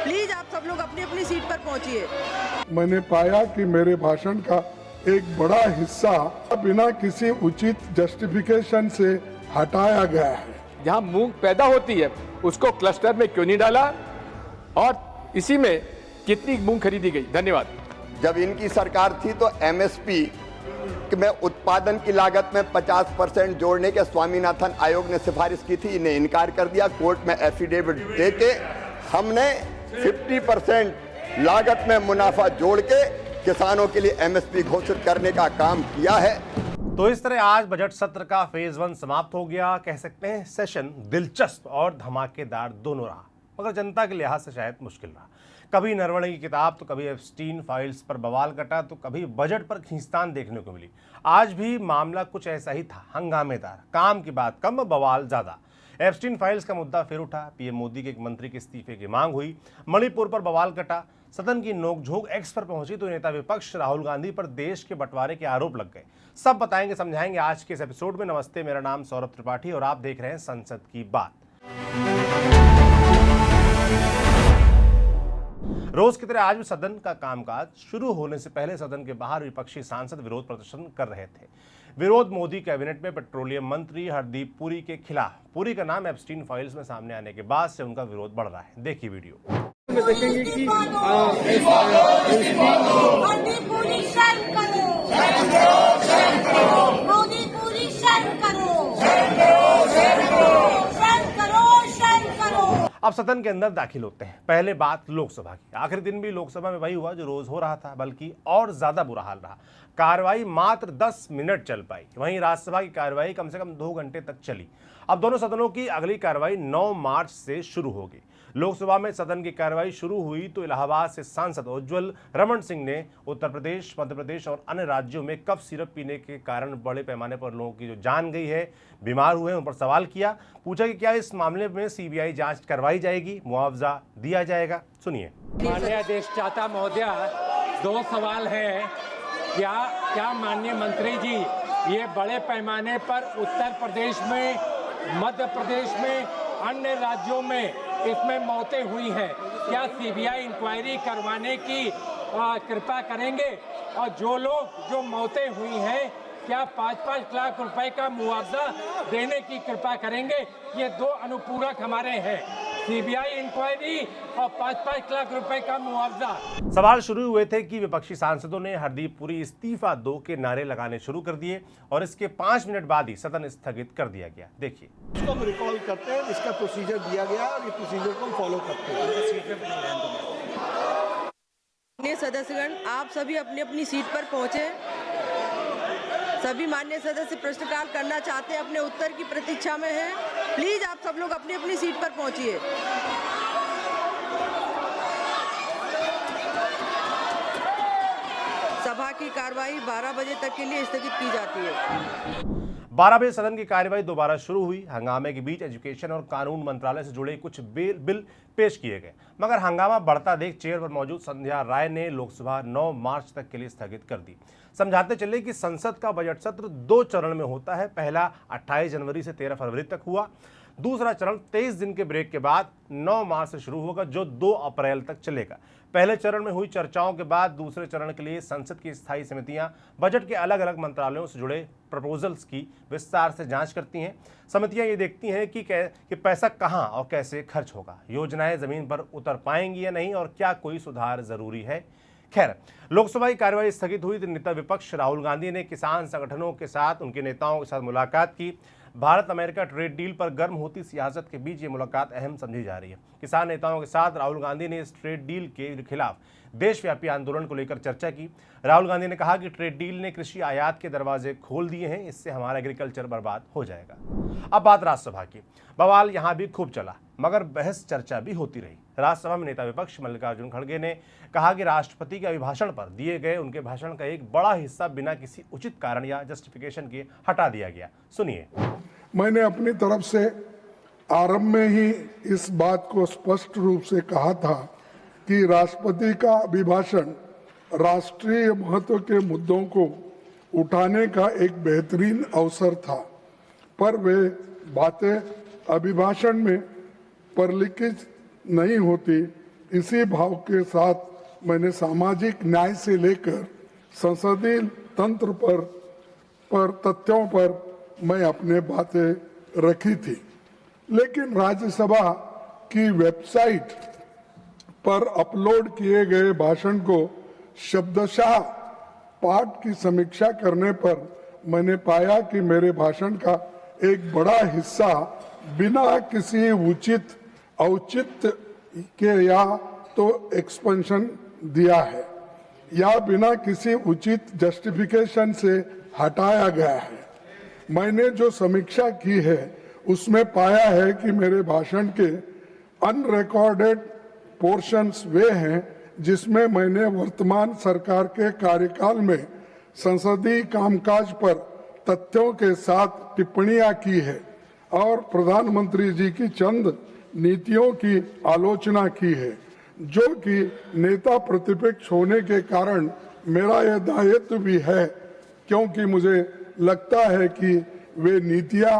Please आप सब लोग अपनी अपनी सीट पर पहुंचिए। मैंने पाया कि मेरे भाषण का एक बड़ा हिस्सा बिना किसी उचित जस्टिफिकेशन से हटाया गया है। जहां मूंग पैदा होती है उसको क्लस्टर में क्यों नहीं डाला और इसी में कितनी मूंग खरीदी गई? धन्यवाद। जब इनकी सरकार थी तो एमएसपी में उत्पादन की लागत में 50% जोड़ने के स्वामीनाथन आयोग ने सिफारिश की थी, इन्हें इनकार कर दिया। कोर्ट में एफिडेविट देके हमने 50% लागत में मुनाफा जोड़ के किसानों के लिए एमएसपी घोषित करने का काम किया है। तो इस तरह आज बजट सत्र का फेज 1 समाप्त हो गया। कह सकते हैं सेशन दिलचस्प और धमाकेदार दोनों रहा, मगर जनता के लिहाज से शायद मुश्किल रहा। कभी नरवणे की किताब तो कभी एप्स्टीन फाइल्स पर बवाल कटा तो कभी बजट पर खींचतान देखने को मिली। आज भी मामला कुछ ऐसा ही था, हंगामेदार, काम की बात कम, बवाल ज्यादा। एप्स्टीन फाइल्स का मुद्दा फिर उठा, पीएम मोदी के एक मंत्री के इस्तीफे की मांग हुई, मणिपुर पर बवाल कटा, सदन की नोकझोंक एक्स पर पहुंची तो नेता विपक्ष राहुल गांधी पर देश के बंटवारे के आरोप लग गए। सब बताएंगे, समझाएंगे आज के इस एपिसोड में। नमस्ते, मेरा नाम सौरभ त्रिपाठी और आप देख रहे हैं संसद की बात। रोज की तरह आज भी सदन का कामकाज शुरू होने से पहले सदन के बाहर विपक्षी सांसद विरोध प्रदर्शन कर रहे थे। विरोध मोदी कैबिनेट में पेट्रोलियम मंत्री हरदीप पुरी के खिलाफ। पुरी का नाम एप्स्टीन फाइल्स में सामने आने के बाद से उनका विरोध बढ़ रहा है। देखिए वीडियो। देखेंगे कि अब सदन के अंदर दाखिल होते हैं। पहले बात लोकसभा की। आखिरी दिन भी लोकसभा में वही हुआ जो रोज हो रहा था, बल्कि और ज्यादा बुरा हाल रहा। कार्रवाई मात्र 10 मिनट चल पाई। वहीं राज्यसभा की कार्रवाई कम से कम 2 घंटे तक चली। अब दोनों सदनों की अगली कार्रवाई 9 मार्च से शुरू होगी। लोकसभा में सदन की कार्रवाई शुरू हुई तो इलाहाबाद से सांसद उज्ज्वल रमन सिंह ने उत्तर प्रदेश, मध्य प्रदेश और अन्य राज्यों में कफ सिरप पीने के कारण बड़े पैमाने पर लोगों की जो जान गई है, बीमार हुए हैं, उन पर सवाल किया। पूछा कि क्या इस मामले में सीबीआई जांच करवाई जाएगी, मुआवजा दिया जाएगा। सुनिए। माननीय अधिष्ठाता महोदया, 2 सवाल हैं। क्या माननीय मंत्री जी ये बड़े पैमाने पर उत्तर प्रदेश में, मध्य प्रदेश में, अन्य राज्यों में इसमें मौतें हुई हैं, क्या सीबीआई इंक्वायरी करवाने की कृपा करेंगे? और जो मौतें हुई हैं क्या 5-5 लाख रुपए का मुआवजा देने की कृपा करेंगे? ये 2 अनुपूरक हमारे हैं, सीबीआई इंक्वायरी और 5-5 लाख रुपए का मुआवजा। सवाल शुरू हुए थे कि विपक्षी सांसदों ने हरदीप पुरी इस्तीफा दो के नारे लगाने शुरू कर दिए और इसके 5 मिनट बाद ही सदन स्थगित कर दिया गया। देखिए। इसको हम रिकॉल करते हैं, इसका प्रोसीजर दिया गया और ये प्रोसीजर को हम फॉलो करते हैं। सदस्यगण, आप सभी अपनी अपनी सीट पर पहुंचे। सभी माननीय सदस्य प्रश्नकाल करना चाहते हैं, अपने उत्तर की प्रतीक्षा में हैं। प्लीज आप सब लोग अपनी अपनी सीट पर पहुंचिए। सभा की कार्रवाई 12 बजे तक के लिए स्थगित की जाती है। 12 बजे सदन की कार्यवाही दोबारा शुरू हुई। हंगामे के बीच एजुकेशन और कानून मंत्रालय से जुड़े कुछ बिल पेश किए गए, मगर हंगामा बढ़ता देख चेयर पर मौजूद संध्या राय ने लोकसभा 9 मार्च तक के लिए स्थगित कर दी। समझाते चले कि संसद का बजट सत्र 2 चरण में होता है। पहला 28 जनवरी से 13 फरवरी तक हुआ। दूसरा चरण 23 दिन के ब्रेक के बाद 9 मार्च से शुरू होगा, जो 2 अप्रैल तक चलेगा। पहले चरण में हुई चर्चाओं के बाद दूसरे चरण के लिए संसद की स्थायी समितियां बजट के अलग अलग मंत्रालयों से जुड़े प्रपोजल्स की विस्तार से जांच करती हैं। समितियां ये देखती हैं कि पैसा कहां और कैसे खर्च होगा, योजनाएं जमीन पर उतर पाएंगी या नहीं और क्या कोई सुधार जरूरी है। खैर, लोकसभा की कार्यवाही स्थगित हुई तो नेता विपक्ष राहुल गांधी ने किसान संगठनों के साथ, उनके नेताओं के साथ मुलाकात की। भारत अमेरिका ट्रेड डील पर गर्म होती सियासत के बीच ये मुलाकात अहम समझी जा रही है। किसान नेताओं के साथ राहुल गांधी ने इस ट्रेड डील के खिलाफ देशव्यापी आंदोलन को लेकर चर्चा की। राहुल गांधी ने कहा कि ट्रेड डील ने कृषि आयात के दरवाजे खोल दिए हैं, इससे हमारा एग्रीकल्चर बर्बाद हो जाएगा। अब बात राज्यसभा की। बवाल यहां भी खूब चला, मगर बहस चर्चा भी होती रही। राज्यसभा में नेता विपक्ष मल्लिकार्जुन खड़गे ने कहा कि राष्ट्रपति के अभिभाषण पर दिए गए उनके भाषण का एक बड़ा हिस्सा बिना किसी उचित कारण या जस्टिफिकेशन के हटा दिया गया। सुनिए। मैंने अपनी तरफ से आरंभ में ही इस बात को स्पष्ट रूप से कहा था कि राष्ट्रपति का अभिभाषण राष्ट्रीय महत्व के मुद्दों को उठाने का एक बेहतरीन अवसर था, पर वे बातें अभिभाषण में परलिखित नहीं होती, इसी भाव के साथ मैंने सामाजिक न्याय से लेकर संसदीय तंत्र पर तथ्यों पर मैं अपने बातें रखी थी। लेकिन राज्यसभा की वेबसाइट पर अपलोड किए गए भाषण को शब्दशः पाठ की समीक्षा करने पर मैंने पाया कि मेरे भाषण का एक बड़ा हिस्सा बिना किसी उचित औचित्य के या तो एक्सपेंशन दिया है या बिना किसी उचित जस्टिफिकेशन से हटाया गया है। मैंने जो समीक्षा की है उसमें पाया है कि मेरे भाषण के अनरिकॉर्डेड पोर्शंस वे हैं जिसमें मैंने वर्तमान सरकार के कार्यकाल में संसदीय कामकाज पर तथ्यों के साथ टिप्पणियां की है और प्रधानमंत्री जी की चंद नीतियों की आलोचना की है, जो कि नेता प्रतिपक्ष होने के कारण मेरा यह दायित्व भी है, क्योंकि मुझे लगता है कि वे नीतियां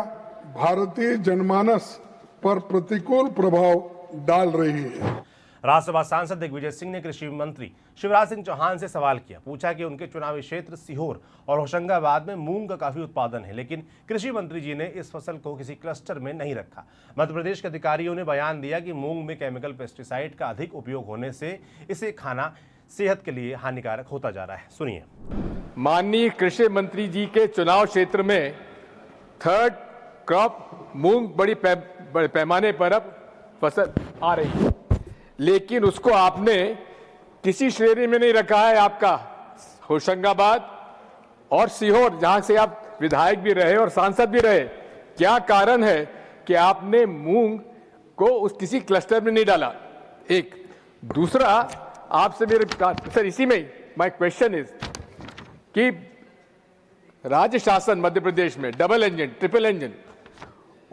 भारतीय जनमानस पर प्रतिकूल प्रभाव डाल रही है। राज्यसभा सांसद दिग्विजय सिंह ने कृषि मंत्री शिवराज सिंह चौहान से सवाल किया। पूछा कि उनके चुनावी क्षेत्र सीहोर और होशंगाबाद में मूंग का काफी उत्पादन है, लेकिन कृषि मंत्री जी ने इस फसल को किसी क्लस्टर में नहीं रखा। मध्य प्रदेश के अधिकारियों ने बयान दिया कि मूंग में केमिकल पेस्टिसाइड का अधिक उपयोग होने से इसे खाना सेहत के लिए हानिकारक होता जा रहा है। सुनिए। माननीय कृषि मंत्री जी के चुनाव क्षेत्र में थर्ड क्रॉप मूंग बड़ी पैमाने पर अब फसल आ रही है, लेकिन उसको आपने किसी श्रेणी में नहीं रखा है। आपका होशंगाबाद और सीहोर, जहां से आप विधायक भी रहे और सांसद भी रहे, क्या कारण है कि आपने मूंग को उस किसी क्लस्टर में नहीं डाला? एक दूसरा, आपसे मेरे सर इसी में माय क्वेश्चन इज कि राज्य शासन मध्य प्रदेश में डबल इंजन ट्रिपल इंजन,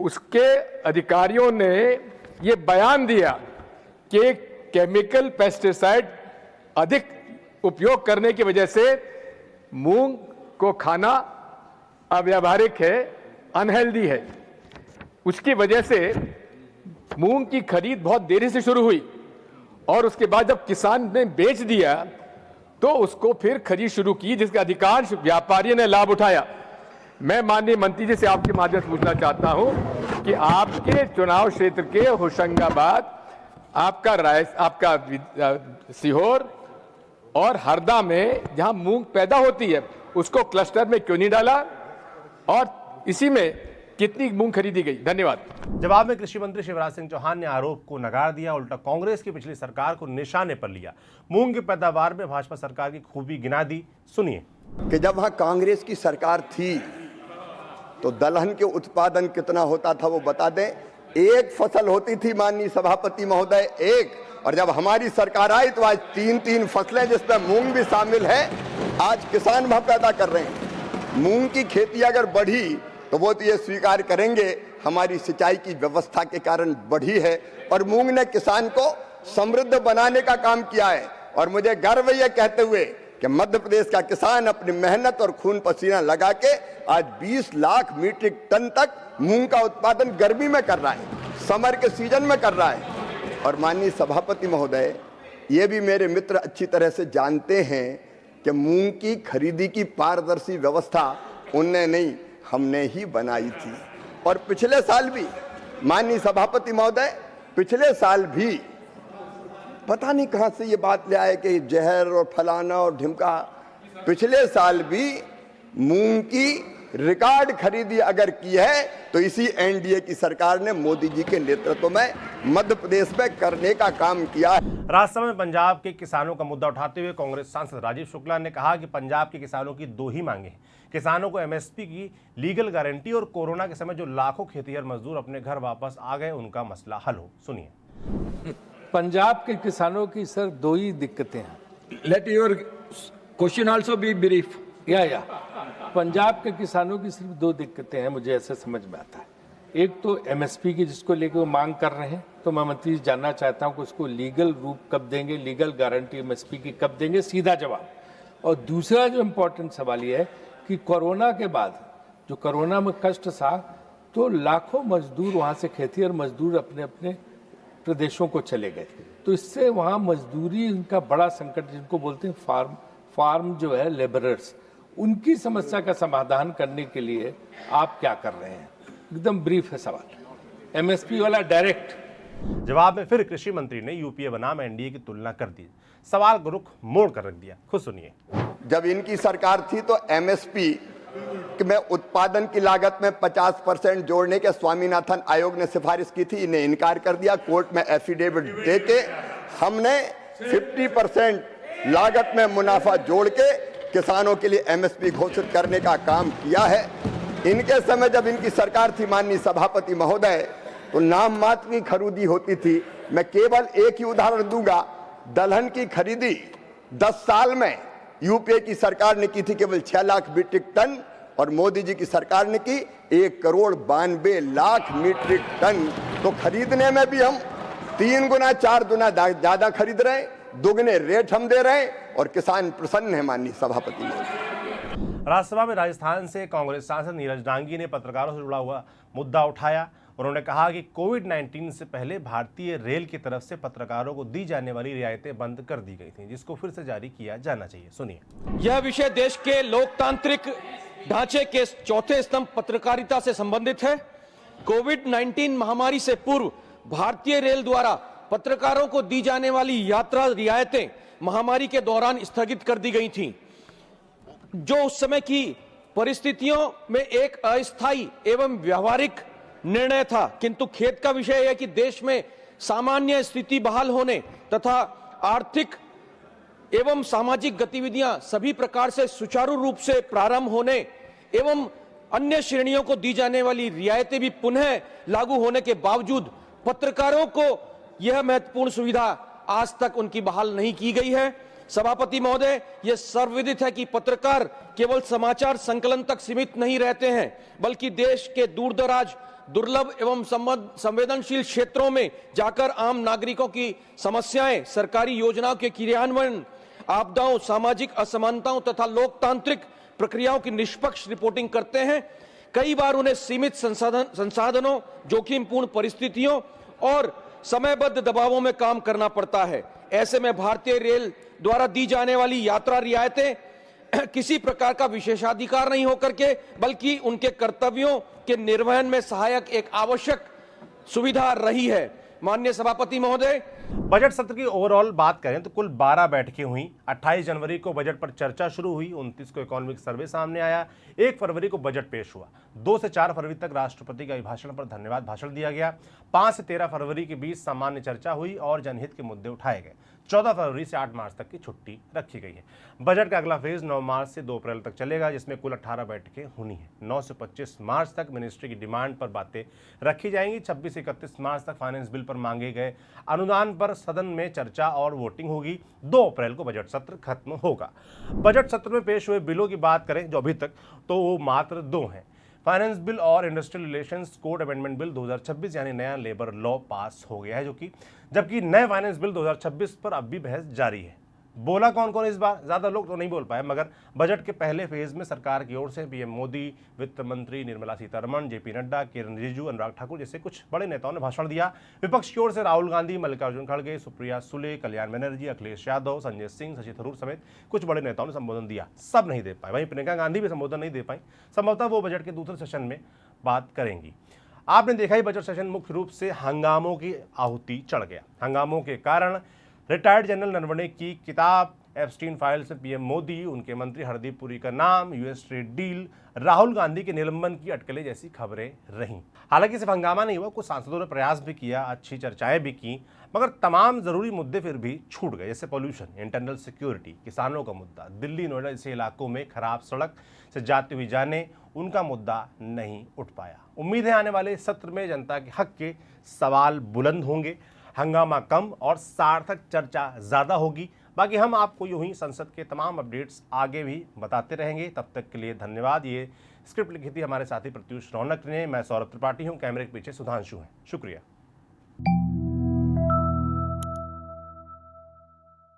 उसके अधिकारियों ने ये बयान दिया कि केमिकल पेस्टिसाइड अधिक उपयोग करने की वजह से मूंग को खाना अव्यावहारिक है, अनहेल्दी है। उसकी वजह से मूंग की खरीद बहुत देरी से शुरू हुई और उसके बाद जब किसान ने बेच दिया तो उसको फिर खरीद शुरू की, जिसका अधिकांश व्यापारियों ने लाभ उठाया। मैं माननीय मंत्री जी से आपके माध्यम से पूछना चाहता हूं कि आपके चुनाव क्षेत्र के होशंगाबाद, आपका सीहोर और हरदा में जहां मूंग पैदा होती है उसको क्लस्टर में क्यों नहीं डाला और इसी में कितनी मूंग खरीदी गई? धन्यवाद। जवाब में कृषि मंत्री शिवराज सिंह चौहान ने आरोप को नकार दिया, उल्टा कांग्रेस की पिछली सरकार को निशाने पर लिया। मूंग की पैदावार में भाजपा सरकार की खूबी गिना दी। सुनिए। कि जब वहां कांग्रेस की सरकार थी तो दलहन के उत्पादन कितना होता था वो बता दें। एक फसल होती थी माननीय सभापति महोदय, एक, और जब हमारी सरकार आई तो आज 3-3 फसलें जिसमें मूंग भी शामिल है। आज किसान वह पैदा कर रहे हैं। मूंग की खेती अगर बढ़ी तो वो तो ये स्वीकार करेंगे हमारी सिंचाई की व्यवस्था के कारण बढ़ी है और मूंग ने किसान को समृद्ध बनाने का काम किया है। और मुझे गर्व है कहते हुए कि मध्य प्रदेश का किसान अपनी मेहनत और खून पसीना लगा के आज 20 लाख मीट्रिक टन तक मूंग का उत्पादन गर्मी में कर रहा है, समर के सीजन में कर रहा है। और माननीय सभापति महोदय, ये भी मेरे मित्र अच्छी तरह से जानते हैं कि मूंग की खरीदी की पारदर्शी व्यवस्था उनने नहीं, हमने ही बनाई थी। और पिछले साल भी माननीय सभापति महोदय, पिछले साल भी पता नहीं कहां से ये बात ले आए कि जहर और फलाना और ढिमका, पिछले साल भी मूंग की रिकॉर्ड खरीदी अगर की है तो इसी एनडीए की सरकार ने मोदी जी के नेतृत्व में मध्य प्रदेश में करने का काम किया है। राज्यसभा में पंजाब के किसानों का मुद्दा उठाते हुए कांग्रेस सांसद राजीव शुक्ला ने कहा कि पंजाब के किसानों की 2 ही मांगे हैं। किसानों को एमएसपी की लीगल गारंटी और कोरोना के समय जो लाखों खेतिहर मजदूर अपने घर वापस आ गए उनका मसला हल हो। सुनिए। पंजाब के किसानों की सर 2 ही दिक्कतें हैं। Let your question also be brief. या पंजाब के किसानों की सिर्फ 2 दिक्कतें हैं, मुझे ऐसे समझ में आता है। एक तो एमएसपी की जिसको लेकर वो मांग कर रहे हैं, तो मैं मंत्री जानना चाहता हूं कि उसको लीगल रूप कब देंगे, लीगल गारंटी एमएसपी की कब देंगे, सीधा जवाब। और दूसरा जो इम्पोर्टेंट सवाल ये है कि कोरोना के बाद जो कोरोना में कष्ट था तो लाखों मजदूर वहाँ से खेतिहर मजदूर अपने अपने प्रदेशों को चले गए, तो इससे वहाँ मजदूरी उनका बड़ा संकट, जिनको बोलते हैं फार्म जो है लेबरर्स, उनकी समस्या का समाधान करने के लिए आप क्या कर रहे हैं? एकदम ब्रीफ है सवाल, एमएसपी वाला डायरेक्ट। जवाब में फिर कृषि मंत्री ने यूपीए बनाम एनडीए की तुलना कर दी, सवाल को रुख मोड़ कर रख दिया। खुद सुनिए। जब इनकी सरकार थी तो एमएसपी में उत्पादन की लागत में 50% जोड़ने के स्वामीनाथन आयोग ने सिफारिश की थी, इन्हें इनकार कर दिया। कोर्ट में एफिडेविट देके हमने 50% लागत में मुनाफा जोड़ के किसानों के लिए एमएसपी घोषित करने का काम किया है। इनके समय जब इनकी सरकार थी माननीय सभापति महोदय, तो नाम मात्र की खरीदी होती थी। मैं केवल एक ही उदाहरण दूंगा, दलहन की खरीदी 10 साल में यूपीए की सरकार ने की थी केवल 6 लाख मीट्रिक टन, और मोदी जी की सरकार ने की 1,92,00,000 मीट्रिक टन। तो खरीदने में भी हम 3 गुना 4 गुना ज्यादा खरीद रहे हैं, दुगने रेट हम दे रहे हैं, और किसान प्रसन्न है माननीय सभापति महोदय। राज्यसभा में राजस्थान से कांग्रेस सांसद नीरज डांगी ने पत्रकारों से जुड़ा हुआ मुद्दा उठाया। उन्होंने कहा कि कोविड-19 से पहले भारतीय रेल की तरफ से पत्रकारों को दी जाने वाली रियायतें बंद कर दी गई थी, जिसको फिर से जारी किया जाना चाहिए। सुनिए। यह विषय देश के लोकतांत्रिक ढांचे के चौथे स्तंभ पत्रकारिता से संबंधित है। कोविड-19 महामारी से पूर्व भारतीय रेल द्वारा पत्रकारों को दी जाने वाली यात्रा रियायतें महामारी के दौरान स्थगित कर दी गई थीं, जो उस समय की परिस्थितियों में एक अस्थायी एवं व्यावहारिक निर्णय था। किंतु खेद का विषय है कि देश में सामान्य स्थिति बहाल होने तथा आर्थिक एवं सामाजिक गतिविधियां सभी प्रकार से सुचारू रूप से प्रारंभ होने एवं अन्य श्रेणियों को दी जाने वाली रियायतें भी पुनः लागू होने के बावजूद पत्रकारों को यह महत्वपूर्ण सुविधा आज तक उनकी बहाल नहीं की गई है। सभापति महोदय, यह सर्वविदित है कि पत्रकार केवल समाचार संकलन तक सीमित नहीं रहते हैं, बल्कि देश के दूरदराज, दुर्लभ एवं संवेदनशील क्षेत्रों में जाकर आम नागरिकों की समस्याएं, सरकारी योजनाओं के क्रियान्वयन, आपदाओं, सामाजिक असमानताओं तथा लोकतांत्रिक प्रक्रियाओं की निष्पक्ष रिपोर्टिंग करते हैं। कई बार उन्हें सीमित संसाधनों, जोखिमपूर्ण परिस्थितियों और समयबद्ध दबावों में काम करना पड़ता है। ऐसे में भारतीय रेल द्वारा दी जाने वाली यात्रा रियायतें किसी प्रकार का विशेषाधिकार नहीं होकर के, बल्कि उनके कर्तव्यों के निर्वहन में सहायक एक आवश्यक सुविधा रही है। माननीय सभापति महोदय, बजट सत्र की ओवरऑल बात करें तो कुल 12 बैठकें हुई। 28 जनवरी को बजट पर चर्चा शुरू हुई, 29 को इकोनॉमिक सर्वे सामने आया, 1 फरवरी को बजट पेश हुआ, 2 से 4 फरवरी तक राष्ट्रपति के अभिभाषण पर धन्यवाद भाषण दिया गया, 5 से 13 फरवरी के बीच सामान्य चर्चा हुई और जनहित के मुद्दे उठाए गए। 14 फरवरी से 8 मार्च तक की छुट्टी रखी गई है। बजट का अगला फेज 9 मार्च से 2 अप्रैल तक चलेगा, जिसमें कुल 18 बैठकें होनी है। 9 से 25 मार्च तक मिनिस्ट्री की डिमांड पर बातें रखी जाएंगी। 26 से 31 मार्च तक फाइनेंस बिल पर मांगे गए अनुदान पर सदन में चर्चा और वोटिंग होगी। 2 अप्रैल को बजट सत्र खत्म होगा। बजट सत्र में पेश हुए बिलों की बात करें जो अभी तक, तो वो मात्र 2 हैं। फाइनेंस बिल और industrial relations code amendment bill 2026 यानी नया लेबर लॉ पास हो गया है, जबकि नए फाइनेंस बिल 2026 पर अब भी बहस जारी है। बोला कौन कौन इस बार, ज्यादा लोग तो नहीं बोल पाए, मगर बजट के पहले फेज में सरकार की ओर से पीएम मोदी, वित्त मंत्री निर्मला सीतारमण, जेपी नड्डा, किरण रिजिजू, अनुराग ठाकुर जैसे कुछ बड़े नेताओं ने भाषण दिया। विपक्ष की ओर से राहुल गांधी, मल्लिकार्जुन खड़गे, सुप्रिया सुले, कल्याण बनर्जी, अखिलेश यादव, संजय सिंह, शशि थरूर समेत कुछ बड़े नेताओं ने संबोधन दिया। सब नहीं दे पाए। वहीं प्रियंका गांधी भी संबोधन नहीं दे पाई। संभवतः वो बजट के दूसरे सेशन में बात करेंगी। आपने देखा ही बजट सेशन मुख्य रूप से हंगामों की आहुति चढ़ गया। हंगामों के कारण रिटायर्ड जनरल नरवणे की किताब, एप्स्टीन फाइल्स में पीएम मोदी, उनके मंत्री हरदीप पुरी का नाम, US trade deal, Rahul Gandhi के निलंबन की अटकलें जैसी खबरें रहीं। हालांकि सिर्फ हंगामा नहीं हुआ, कुछ सांसदों ने प्रयास भी किया, अच्छी चर्चाएं भी की, मगर तमाम जरूरी मुद्दे फिर भी छूट गए, जैसे पॉल्यूशन, इंटरनल सिक्योरिटी, किसानों का मुद्दा, दिल्ली नोएडा जैसे इलाकों में खराब सड़क से जाती हुई जाने, उनका मुद्दा नहीं उठ पाया। उम्मीद है आने वाले सत्र में जनता के हक के सवाल बुलंद होंगे, हंगामा कम और सार्थक चर्चा ज्यादा होगी। बाकी हम आपको यूं ही संसद के तमाम अपडेट्स आगे भी बताते रहेंगे। तब तक के लिए धन्यवाद। ये स्क्रिप्ट लिखी थी हमारे साथी प्रत्युष रौनक ने। मैं सौरभ त्रिपाठी हूं, कैमरे के पीछे सुधांशु हैं। शुक्रिया।